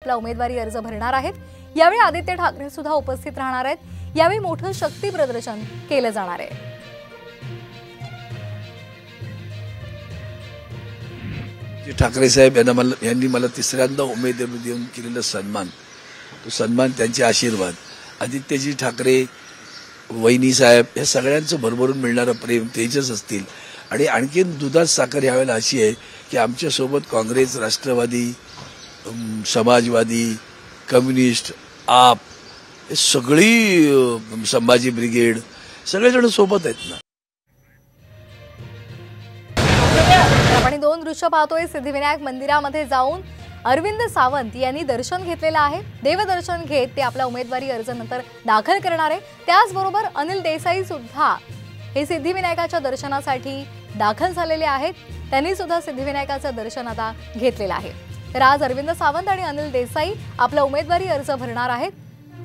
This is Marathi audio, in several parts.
आपला उमेदवारी अर्ज भरणार आहेत। यावेळी आदित्य ठाकरे सुद्धा उपस्थित राहणार आहेत। यावेळी मोठं शक्ती प्रदर्शन केलं जाणार आहे। ठाकरे साहेब यांनी मला तिसऱ्यांदा उमेदवारी देऊन केलेला सन्मान, तो सन्मान, त्यांचे आशीर्वाद, आदित्यजी ठाकरे, वहिनी साहेब, या सगळ्यांचं भरभरून मिळणारं प्रेम, तेजस असतील। आणि आणखीन दुधात साखर यावेळेला अशी आहे की आमच्या सोबत काँग्रेस, राष्ट्रवादी, समाजवादी, कम्युनिस्ट, आप, हे सगळी, संभाजी ब्रिगेड, सगळेजण सोबत आहेत ना। आपण दोन दृश्य पाहतोय। सिद्धिविनायक मंदिरामध्ये जाऊन अरविंद सावंत यांनी दर्शन घेतलेलं आहे। देवदर्शन घेत ते आपला उमेदवारी अर्ज नंतर दाखल करणार आहे। त्याचबरोबर अनिल देसाई सुद्धा हे सिद्धिविनायकाच्या दर्शनासाठी दाखल झालेले आहेत। त्यांनी सुद्धा सिद्धिविनायकाचं दर्शन आता घेतलेलं आहे। तर आज अरविंद सावंत आणि अनिल देसाई आपला उमेदवारी अर्ज भरणार आहेत।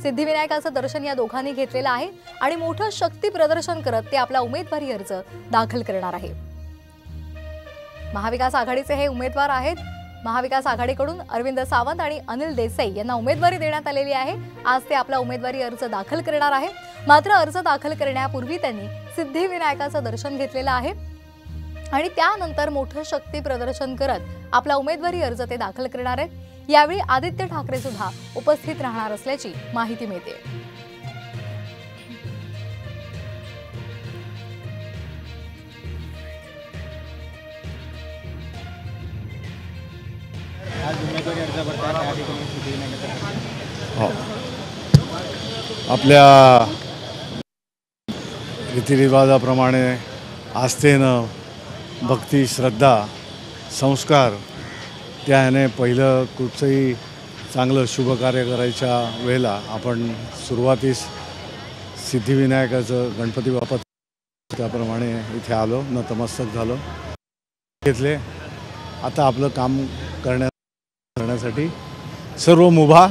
सिद्धिविनायकाचं दर्शन या दोघांनी घेतलेलं आहे आणि मोठं शक्ती प्रदर्शन करत ते आपला उमेदवारी अर्ज दाखल करणार आहे। महाविकास आघाडीचे हे उमेदवार आहेत। महाविकास आघाडीकडून अरविंद सावंत आणि अनिल देसाई यांना उमेदवारी देण्यात आलेली आहे। आज ते आपला उमेदवारी अर्ज दाखल करणार आहे। मात्र अर्ज दाखल करण्यापूर्वी त्यांनी सिद्धिविनायकाचं दर्शन घेतलेलं आहे आणि त्यानंतर मोठं शक्ती प्रदर्शन करत आपला उमेदवारी अर्ज ते दाखल करणार आहेत। यावेळी आदित्य ठाकरे सुद्धा उपस्थित राहणार असल्याची माहिती मिळते। आपल्या रीतिरिवाजाप्रमाणे आस्थेनं, भक्ती, श्रद्धा, संस्कार त्याने पहिलं कुठचंही चांगलं शुभ कार्य करायच्या वेळेला आपण सुरुवातीस सिद्धिविनायकाचं, गणपती बाप्पा त्याप्रमाणे इथे आलो, नतमस्तक झालो, घेतले। आता आपलं काम करण्यासाठी सर्व मुभा।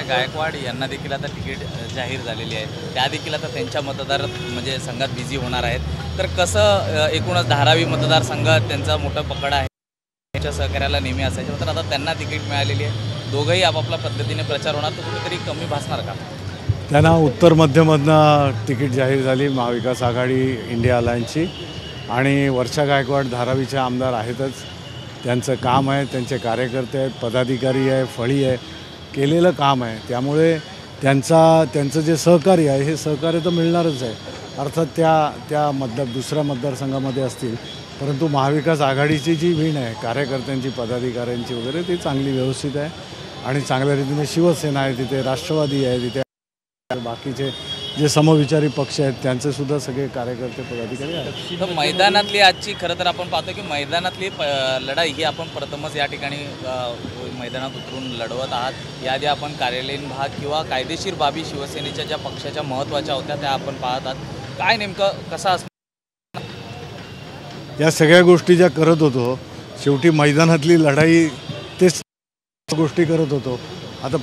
गायकवाड यांना देखील आता तिकीट जाहीर झालेली आहे। त्या देखील आता त्यांच्या मतदार म्हणजे संघात बिझी होणार आहेत। तर कसं एकूणच धारावी मतदारसंघात त्यांचा मोठा पकड आहे, त्यांच्या सहकार्याला नेहमी असायचं, तर आता त्यांना तिकीट मिळालेली आहे। दोघंही आपापल्या पद्धतीने प्रचार होणार, तर कुठेतरी कमी भासणार का? त्यांना उत्तर मध्यमधनं तिकीट जाहीर झाली, महाविकास आघाडी इंडिया अलायन्सची। आणि वर्षा गायकवाड धारावीचे आमदार आहेतच, त्यांचं काम आहे, त्यांचे कार्यकर्ते आहेत, पदाधिकारी आहे, फळी आहे, केलेलं काम आहे। त्यामुळे त्यांचं जे सहकार्य आहे, हे सहकार्य तर मिळणारच आहे। अर्थात त्या दुसऱ्या मतदारसंघामध्ये असतील, परंतु महाविकास आघाडीची जी वीण आहे कार्यकर्त्यांची, पदाधिकाऱ्यांची वगैरे, ती चांगली व्यवस्थित आहे आणि चांगल्या रीतीने शिवसेना आहे तिथे, राष्ट्रवादी आहे तिथे, बाकीचे जे समविचारी पक्ष आहेत त्यांचे सुद्धा सगळे कार्यकर्ते, पदाधिकारी आहेत। तर मैदानातली आजची खरं तर आपण पाहतो की मैदानातली लढाई ही आपण प्रथमच या ठिकाणी मैदानात उतरून लढवत आहात। याआधी आपण कार्यालयीन भाग किंवा कायदेशीर बाबी शिवसेनेच्या ज्या पक्षाच्या महत्त्वाच्या होत्या त्या आपण पाहत आहात। काय नेमकं कसं असणार? या सगळ्या गोष्टी ज्या करत होतो, शेवटी मैदानातली लढाई तेच गोष्टी करत होतो। आता